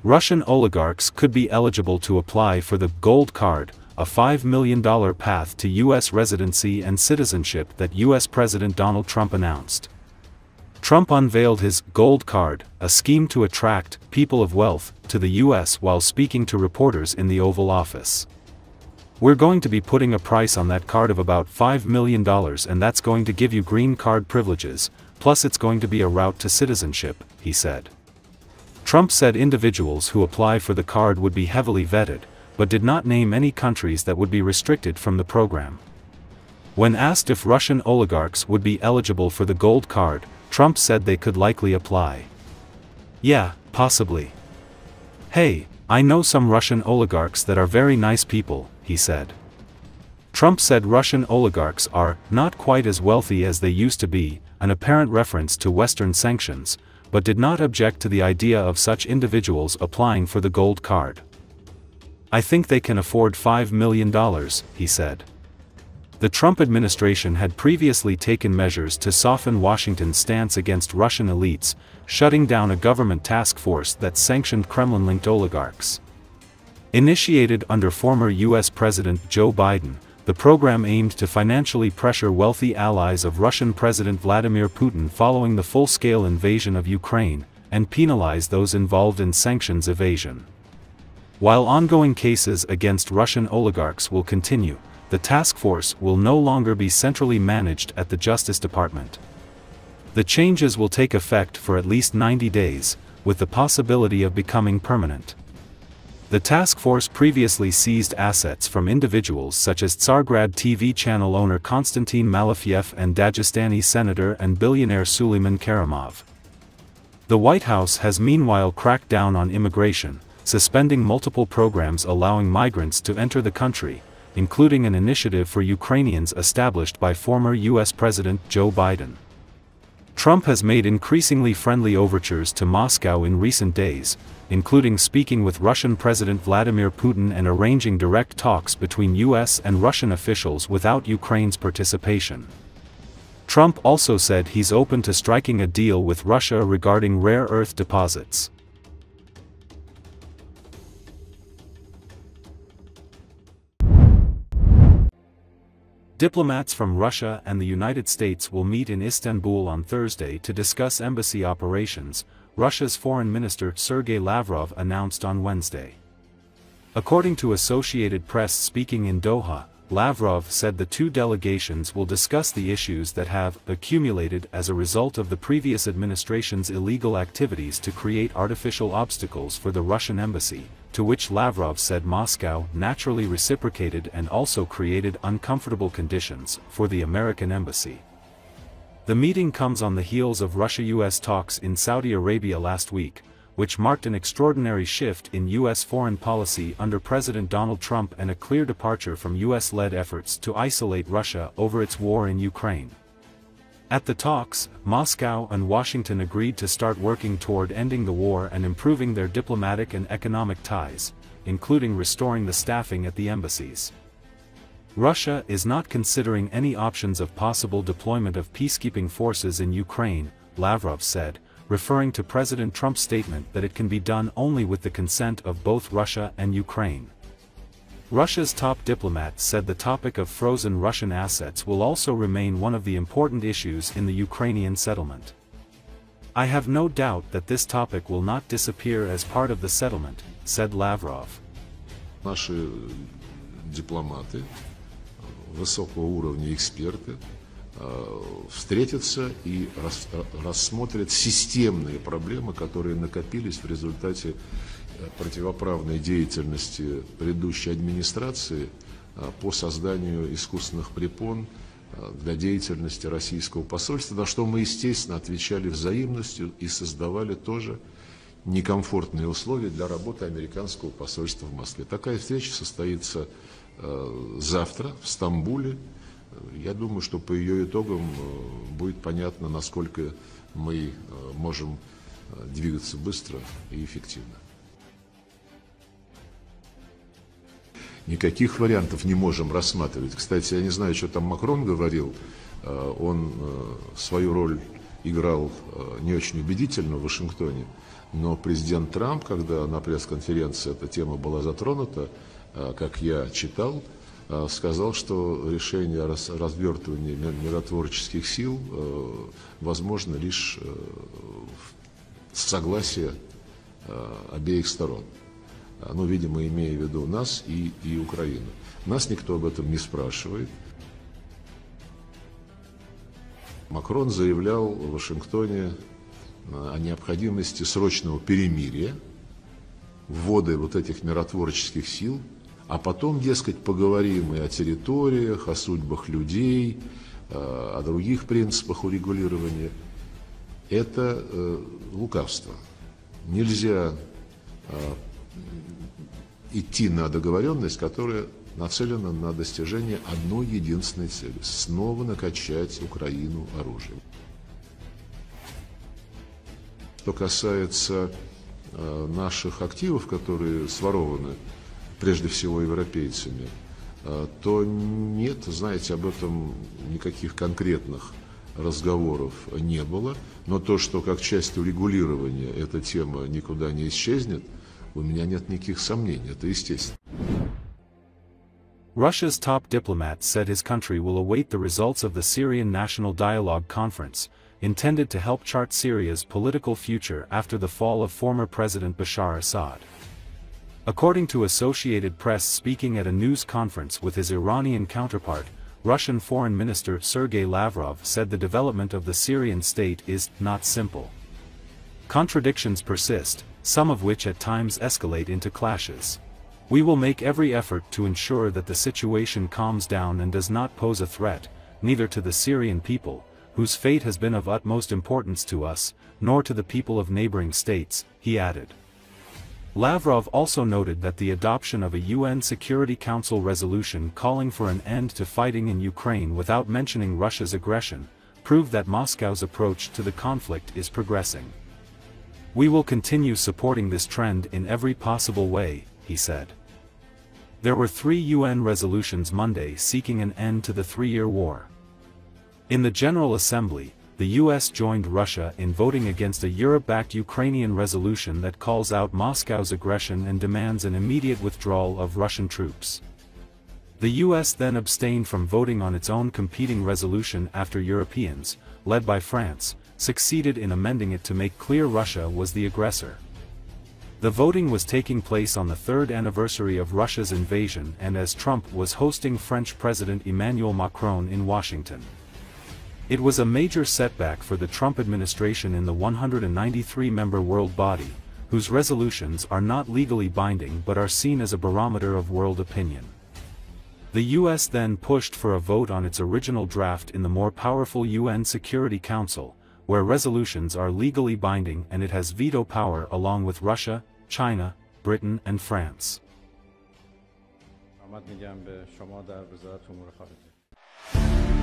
Russian oligarchs could be eligible to apply for the Gold Card, a $5 million path to U.S. residency and citizenship that U.S. President Donald Trump announced. Trump unveiled his Gold Card, a scheme to attract people of wealth to the U.S. while speaking to reporters in the Oval Office. "We're going to be putting a price on that card of about $5 million, and that's going to give you green card privileges, plus it's going to be a route to citizenship," he said. Trump said individuals who apply for the card would be heavily vetted, but did not name any countries that would be restricted from the program. When asked if Russian oligarchs would be eligible for the Gold Card, Trump said they could likely apply. "Yeah, possibly. Hey, I know some Russian oligarchs that are very nice people," he said. Trump said Russian oligarchs are not quite as wealthy as they used to be, an apparent reference to Western sanctions, but did not object to the idea of such individuals applying for the Gold Card. "I think they can afford $5 million, he said. The Trump administration had previously taken measures to soften Washington's stance against Russian elites, shutting down a government task force that sanctioned Kremlin-linked oligarchs. Initiated under former U.S. President Joe Biden, the program aimed to financially pressure wealthy allies of Russian President Vladimir Putin following the full-scale invasion of Ukraine, and penalize those involved in sanctions evasion. While ongoing cases against Russian oligarchs will continue, the task force will no longer be centrally managed at the Justice Department. The changes will take effect for at least 90 days, with the possibility of becoming permanent. The task force previously seized assets from individuals such as Tsargrad TV channel owner Konstantin Malafyev and Dagestani senator and billionaire Suleiman Karimov. The White House has meanwhile cracked down on immigration, suspending multiple programs allowing migrants to enter the country, including an initiative for Ukrainians established by former U.S. President Joe Biden. Trump has made increasingly friendly overtures to Moscow in recent days, including speaking with Russian President Vladimir Putin and arranging direct talks between U.S. and Russian officials without Ukraine's participation. Trump also said he's open to striking a deal with Russia regarding rare earth deposits. Diplomats from Russia and the United States will meet in Istanbul on Thursday to discuss embassy operations, Russia's Foreign Minister Sergei Lavrov announced on Wednesday. According to Associated Press speaking in Doha, Lavrov said the two delegations will discuss the issues that have accumulated as a result of the previous administration's illegal activities to create artificial obstacles for the Russian embassy, to which Lavrov said Moscow naturally reciprocated and also created uncomfortable conditions for the American embassy. The meeting comes on the heels of Russia-US talks in Saudi Arabia last week, which marked an extraordinary shift in U.S. foreign policy under President Donald Trump and a clear departure from U.S.-led efforts to isolate Russia over its war in Ukraine. At the talks, Moscow and Washington agreed to start working toward ending the war and improving their diplomatic and economic ties, including restoring the staffing at the embassies. Russia is not considering any options of possible deployment of peacekeeping forces in Ukraine, Lavrov said, referring to President Trump's statement that it can be done only with the consent of both Russia and Ukraine. Russia's top diplomat said the topic of frozen Russian assets will also remain one of the important issues in the Ukrainian settlement. "I have no doubt that this topic will not disappear as part of the settlement," said Lavrov. Наши дипломаты, высокого уровня эксперты, встретятся и рассмотрят системные проблемы, которые накопились в результате противоправной деятельности предыдущей администрации по созданию искусственных препон для деятельности российского посольства, на что мы, естественно, отвечали взаимностью и создавали тоже некомфортные условия для работы американского посольства в Москве. Такая встреча состоится завтра в Стамбуле. Я думаю, что по ее итогам будет понятно, насколько мы можем двигаться быстро и эффективно. Никаких вариантов не можем рассматривать. Кстати, я не знаю, что там Макрон говорил. Он свою роль играл не очень убедительно в Вашингтоне, но президент Трамп, когда на пресс-конференции эта тема была затронута, как я читал, сказал, что решение о развертывании миротворческих сил возможно лишь с согласия обеих сторон. Ну, видимо, имея в виду нас и Украину. Нас никто об этом не спрашивает. Макрон заявлял в Вашингтоне о необходимости срочного перемирия, ввода вот этих миротворческих сил, а потом, дескать, поговорим и о территориях, о судьбах людей, о других принципах урегулирования. Это лукавство. Нельзя идти на договоренность, которая нацелена на достижение одной единственной цели – снова накачать Украину оружием. Что касается наших активов, которые сворованы прежде всего европейцами, то нет, знаете, об этом никаких конкретных разговоров не было. Но то, что как часть урегулирования эта тема никуда не исчезнет, у меня нет никаких сомнений, это естественно. Russia's top diplomat said his country will await the results of the Syrian National Dialogue Conference, intended to help chart Syria's political future after the fall of former President Bashar Assad. According to Associated Press, speaking at a news conference with his Iranian counterpart, Russian Foreign Minister Sergei Lavrov said the development of the Syrian state is not simple. Contradictions persist, some of which at times escalate into clashes. We will make every effort to ensure that the situation calms down and does not pose a threat, neither to the Syrian people, whose fate has been of utmost importance to us, nor to the people of neighboring states, he added. Lavrov also noted that the adoption of a UN Security Council resolution calling for an end to fighting in Ukraine without mentioning Russia's aggression, proved that Moscow's approach to the conflict is progressing. We will continue supporting this trend in every possible way, he said. There were 3 UN resolutions Monday seeking an end to the 3-year war. In the General Assembly, the US joined Russia in voting against a Europe-backed Ukrainian resolution that calls out Moscow's aggression and demands an immediate withdrawal of Russian troops. The US then abstained from voting on its own competing resolution after Europeans, led by France, succeeded in amending it to make clear Russia was the aggressor. The voting was taking place on the 3rd anniversary of Russia's invasion and as Trump was hosting French President Emmanuel Macron in Washington. It was a major setback for the Trump administration in the 193-member world body, whose resolutions are not legally binding but are seen as a barometer of world opinion. The US then pushed for a vote on its original draft in the more powerful UN Security Council, where resolutions are legally binding and it has veto power along with Russia, China, Britain and France. میگم به شما در وزارت امور خارجه